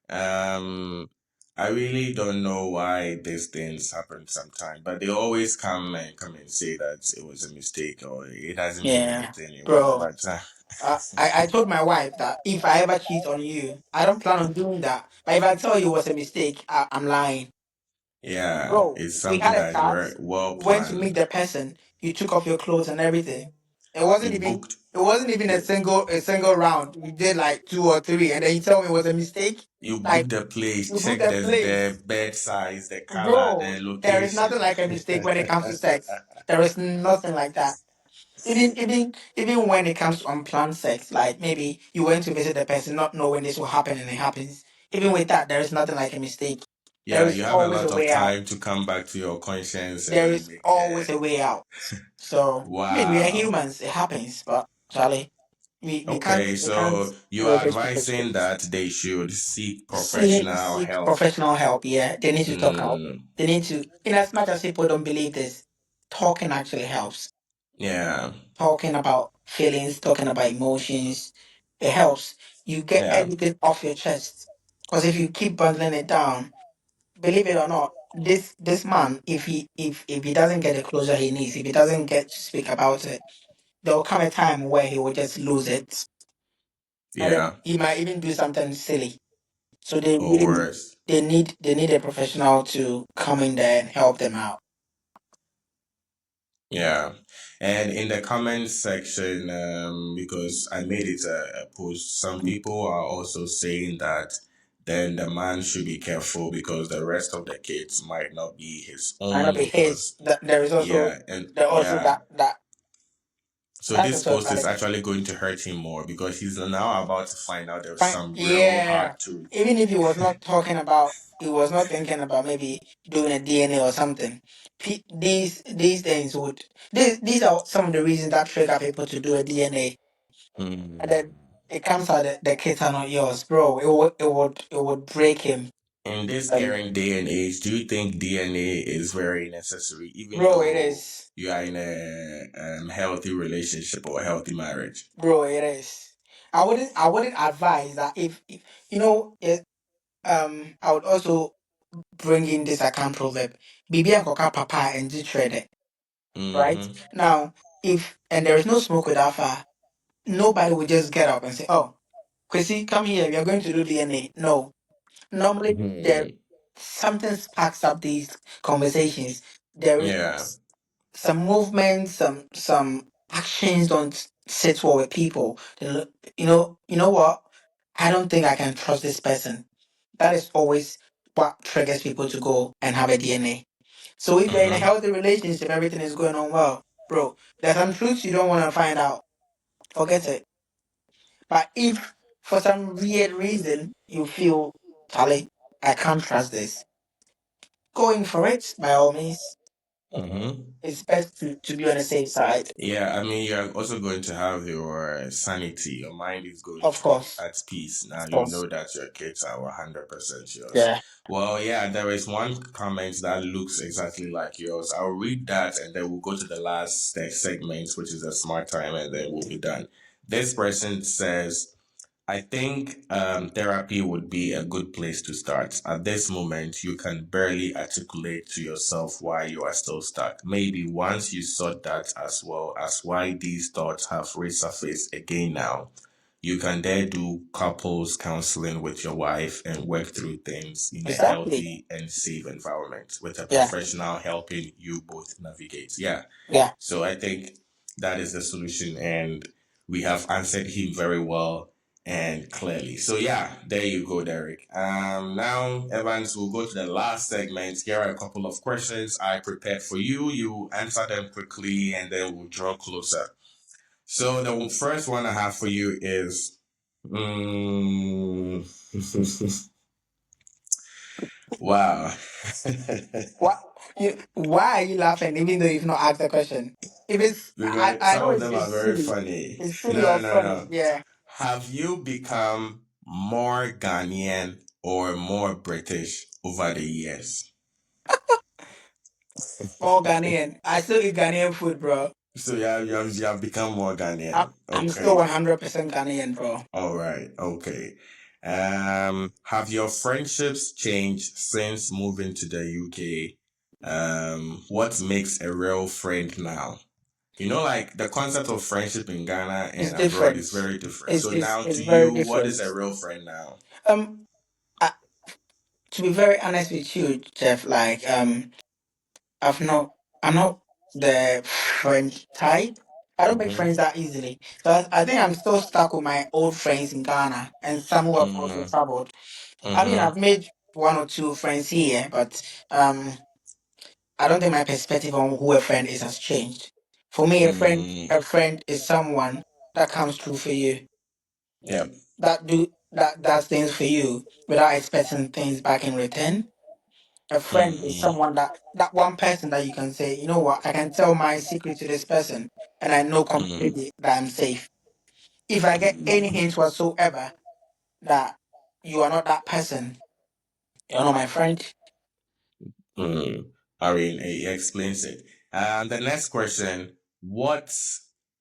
um I really don't know why these things happen sometimes, but they always come and say that it was a mistake or it doesn't mean Yeah, anything anymore. bro. But I told my wife that if I ever cheat on you, I don't plan on doing that. But if I tell you it was a mistake, I'm lying. yeah, Bro, it's we something had a that is chat, very well went to meet planned. the person, you took off your clothes and everything. You booked It wasn't even a single round. We did like two or three, and then you tell me it was a mistake. you Like booked the place, you booked check a place. the bed size, the color, Bro, the there is nothing location. like a mistake when it comes to sex. There is nothing like that. Even when it comes to unplanned sex, like maybe you went to visit the person not knowing this will happen and it happens. Even with that, there is nothing like a mistake. There Yeah, is you have a always a lot of way out. time to come back to your conscience There and is make always a way out. So I mean we are wow. humans, it happens, but Charlie, Okay, we can't so you are reverse advising perfections. that they should seek professional Seek help. professional help, yeah. They need to talk out. Mm, They need to in as much as people don't believe this, talking actually helps. yeah, Talking about feelings, talking about emotions, it helps. You get yeah, everything off your chest. Because if you keep bundling it down, believe it or not, this man, if he doesn't get the closure he needs, if he doesn't get to speak about it, there will come a time where he will just lose it, and then yeah, he might even do something silly. So or worse. they need a professional to come in there and help them out. Yeah. And in the comment section, because I made it a post, some people are also saying that then the man should be careful because the rest of the kids might not be his Might not own be his. because There is also yeah, and that yeah. So that's this also post is valid. actually going to hurt him more because he's now about to find out there's Fine. some real Yeah. hard truth. Even if he was not thinking about maybe doing a DNA or something. These things would these are some of the reasons that trigger people to do a DNA, and Mm. then it comes out that the kids are not yours, bro. It would break him, In this and current day and age, do you think DNA is very necessary, even bro, it though is, you are in a healthy relationship or a healthy marriage? bro, it is. I wouldn't advise that if you know it, I would also bring in this account proverb. Bibi ankoka papa and trade. Right? Mm-hmm. Now, if and there is no smoke without fire, nobody will just get up and say, "Oh, Chrissy, come here. We are going to do DNA." No, normally there Hmm. something sparks up these conversations. There is Yeah. some movement, some actions don't sit well with people. They look, you know what? I don't think I can trust this person. That is always what triggers people to go and have a DNA. So if you're in a Mm-hmm. healthy relationship, everything is going on well, bro. There's some truths you don't want to find out. Forget it. But if for some weird reason you feel, Charlie, I can't trust this, going for it by all means. Mm-hmm. It's best to be on the safe side. Yeah, I mean, you're also going to have your sanity. Your mind is going Of to be course. at peace. Now Of you course. know that your kids are 100% yours. Yeah. Well, yeah, there is one comment that looks exactly like yours. I'll read that and then we'll go to the last segment, which is a smart time, and then we'll be done. This person says, I think therapy would be a good place to start. At this moment, you can barely articulate to yourself why you are still stuck. Maybe once you sort that as well as why these thoughts have resurfaced again now, you can then do couples counseling with your wife and work through things in a Exactly. healthy and safe environment with a Yeah. professional helping you both navigate. Yeah. Yeah. So I think that is the solution, and we have answered him very well. and clearly. So yeah, there you go, Derek. Now Evans will go to the last segment. Here are a couple of questions I prepared for you. You answer them quickly, and then we'll draw closer. So the first one I have for you is, mm, wow. Why are you laughing even though you've not asked the question? If it's, Because I some know of them it's are very silly. funny. It's silly No, or no, funny. no. Yeah. Have you become more Ghanaian or more British over the years? More Ghanaian. I still eat Ghanaian food, bro. So you have become more Ghanaian. I'm still Okay. 100% Ghanaian, bro. All right. Okay. Have your friendships changed since moving to the UK? What makes a real friend now? Like the concept of friendship in Ghana It's and abroad is different. very different. It's So it's now it's to very you, what is different. a real friend now? Um, I, to be very honest with you, Jeff, like I've not, I'm not the friend type. I don't make friends Mm-hmm. that easily. So I think I'm still stuck with my old friends in Ghana and some who have also Mm-hmm. traveled. I mean, Mm-hmm. I've made one or two friends here, but I don't think my perspective on who a friend is has changed. For me, Mm, a friend is someone that comes through for you, yeah. that does things for you without expecting things back in return. A friend is Mm-hmm. someone that one person that you can say, you know what, I can tell my secret to this person, and I know Mm-hmm. completely that I'm safe. If I get any hint whatsoever that you are not that person, you're not my friend. Mm. I mean, he explains it. The next question: what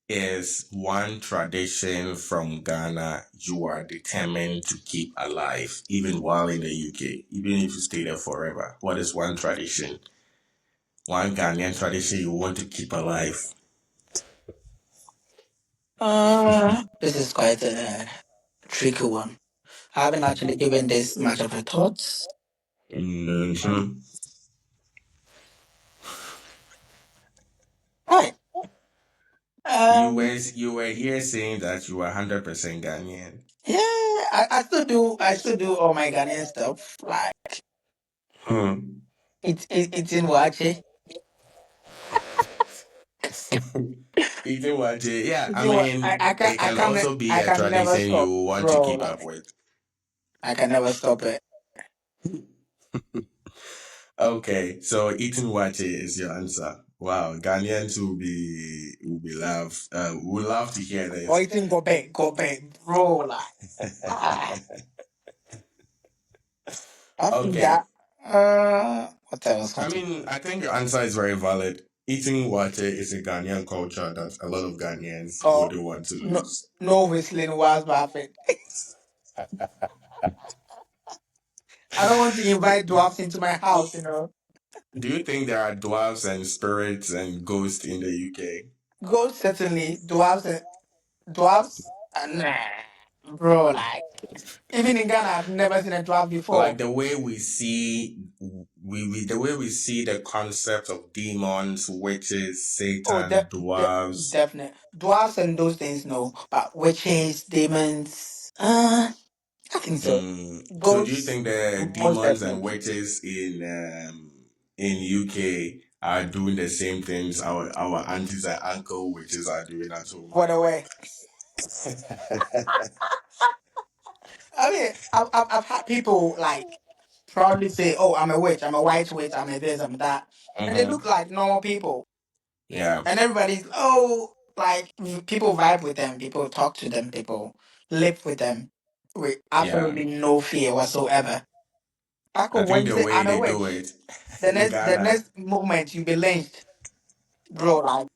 is one tradition from Ghana you are determined to keep alive, even while in the UK, even if you stay there forever? What is one tradition, one Ghanaian tradition you want to keep alive? This is quite a tricky one. I haven't actually given this much of a thought. Mm-hmm. Right. You were here saying that you were 100% Ghanaian. Yeah, I still do all my Ghanaian stuff. Like Hmm. it's in Wache. Either way, yeah. It's I in Wa- mean, it I can can also be I a can never tradition you stop, want to bro. keep up Like with. I can never stop it. Okay, so eating wache is your answer. Wow, Ghanaians will be would love to hear Or this. eating gobe, bro. Like ah, after Okay, that, what else? I What else? mean, I think your answer is very valid. Eating wache is a Ghanaian culture that a lot of Ghanaians Oh, wouldn't want to no, lose. no whistling was perfect. I don't want to invite dwarfs into my house. Do you think there are dwarves and spirits and ghosts in the UK? Ghosts certainly dwarfs. Nah, bro. Like even in Ghana, I've never seen a dwarf Like before. the way we see the way we see the concept of demons, witches, Oh, Satan, dwarves. definitely. Dwarfs and those things, no. But witches, demons, I think so. So do you Ghosts, think the most demons and definitely. witches in UK are doing the same things our aunties and uncle witches are doing at home? What a way. I mean, I've had people like proudly say, oh, I'm a witch, I'm a white witch, I'm a this, I'm that. And they Mm-hmm. look like normal people. Yeah, And everybody's, oh, like people vibe with them, people talk to them, people live with them with yeah. absolutely no fear whatsoever. Back I home, when think you the say way I'm a they do witch, it the in next the Ghana. next moment you be lynched, bro. Like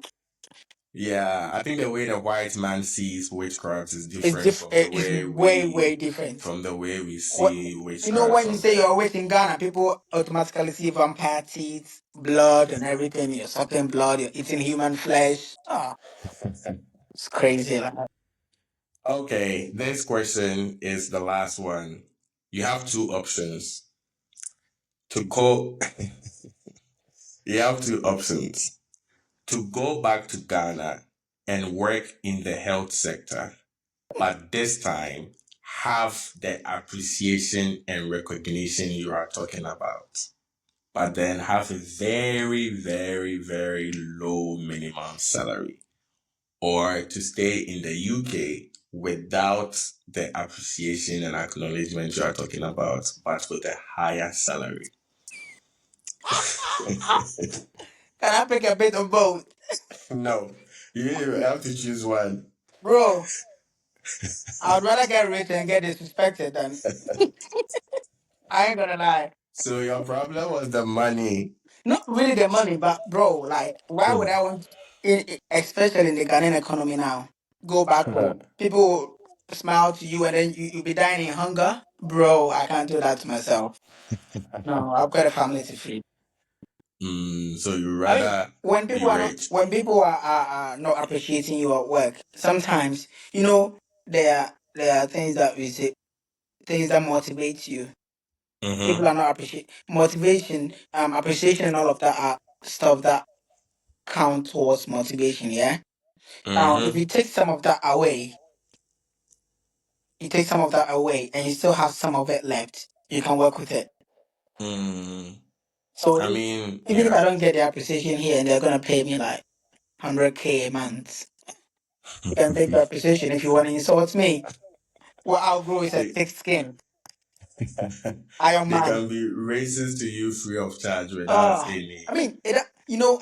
Yeah, I think the way the white man sees witchcraft is it's different it's way different. from the way we What see witchcraft when you from say here. you're a witch in Ghana, people automatically see vampire teeth, blood, and everything. You're sucking blood, you're eating human flesh. Ah, it's crazy. Like. Okay, this question is the last one. You have two options to go. You have two options to go back to Ghana and work in the health sector, but this time have the appreciation and recognition you are talking about, but then have a very, very, very low minimum salary, or to stay in the UK without the appreciation and acknowledgement you are talking about, but with a higher salary. Can I pick a bit of both? No, you have to choose one. Bro, I would rather get rich and get disrespected than I ain't gonna lie. So your problem was the money. Not really the money, but bro, like, why would Hmm. I want, especially in the Ghanaian economy now, go back home? People will smile to you and then you'll be dying in hunger. Bro, I can't do that to myself. No, I've got a family to feed. So you I mean, rather when be people are not rich. when people are not appreciating you at work, sometimes there are things that we say, things that motivate you. People Mm-hmm. are not appreciate motivation, appreciation, and all of that are stuff that count towards motivation. Yeah. Now, if Mm-hmm. you take some of that away, and you still have some of it left, you can work with it. Mm. So I mean, even if I yeah. don't get the appreciation here, and they're gonna pay me like 100K a month, you can take the appreciation if you want to insult me. What I'll grow is a they, thick skin. Iron they Man. can be racist to you free of charge without Uh, I any. mean,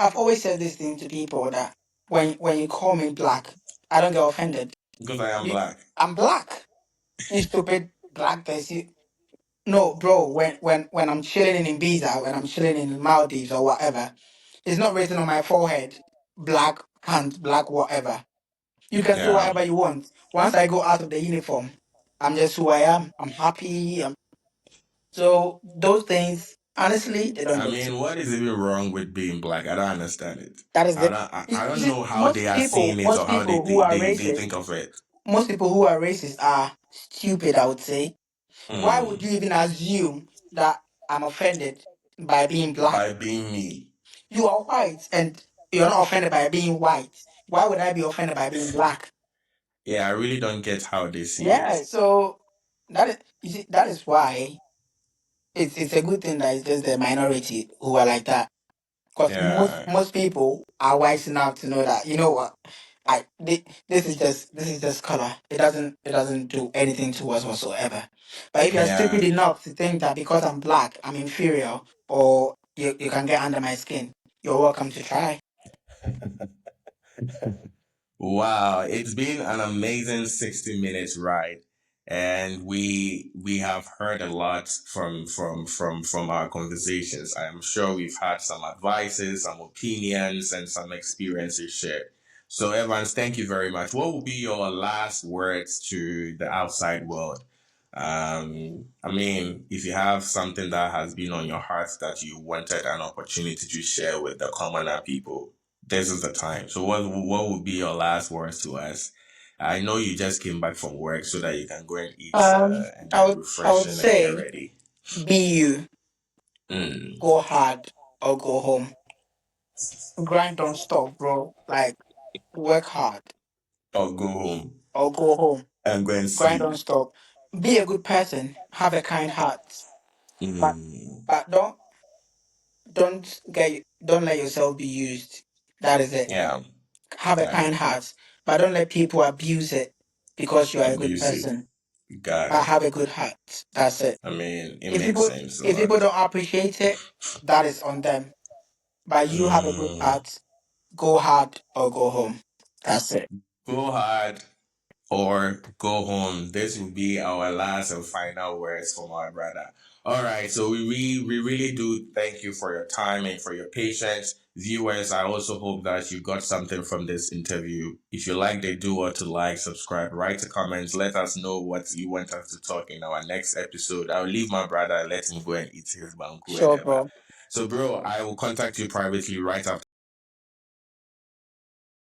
I've always said this thing to people that when you call me black, I don't get offended. Because I am You, black. I'm black. You stupid black guys. No, bro. When I'm chilling in Ibiza, when I'm chilling in Maldives or whatever, it's not written on my forehead. Black cunt, black whatever. You can say Yeah. whatever you want. Once I go out of the uniform, I'm just who I am. I'm happy. So those things, honestly, they don't I get to. mean, what is even wrong with being black? I don't understand it. That is I the. don't I, You I you don't see, know how they are seeing it or most how people who are they racist, think of it. most people who are racist are stupid. I would say. Why would Mm. you even assume that I'm offended by being black? By being me. You are white, and you're not offended by being white. Why would I be offended by being black? Yeah, I really don't get how they see it. Yeah. So that is why it's a good thing that it's just the minority who are like that. Because Yeah. most people are wise enough to know that, you know what, this is just color. It doesn't do anything to us whatsoever. But if you're Yeah. stupid enough to think that because I'm black I'm inferior, or you can get under my skin, you're welcome to try. Wow, it's been an amazing 60 minutes ride. And we have heard a lot from our conversations. I am sure we've had some advices, some opinions, and some experiences shared. So Evans, thank you very much. What will be your last words to the outside world? I mean, if you have something that has been on your heart that you wanted an opportunity to share with the commoner people, this is the time. So what would be your last words to us? I know you just came back from work so that you can go and eat and I get would refreshing and get say, ready. be you. Mm. Go hard or go home. Grind, don't stop, bro. Like, work hard Or go home or go home. and go and Grind, sleep. don't stop. Be a good person. Have a kind heart. But Mm. but don't let yourself be used. That is it. Yeah, Have a got kind it. heart, but don't let people abuse it because you are a good Abuse it. person. Got But it. have a good heart. That's it. I mean, it If makes people sense a if people lot. don't appreciate it, that is on them. But you have a good Mm. heart. Go hard or go home. That's it. Go hard or go home. This will be our last and final words from our brother. All right, so we really do thank you for your time and for your patience. Viewers, I also hope that you got something from this interview. If you like the do or to like, subscribe, write a comment, let us know what you want us to talk in our next episode. I'll leave my brother, let him go and eat his banku and Sure, ever. bro. So bro, I will contact you privately right after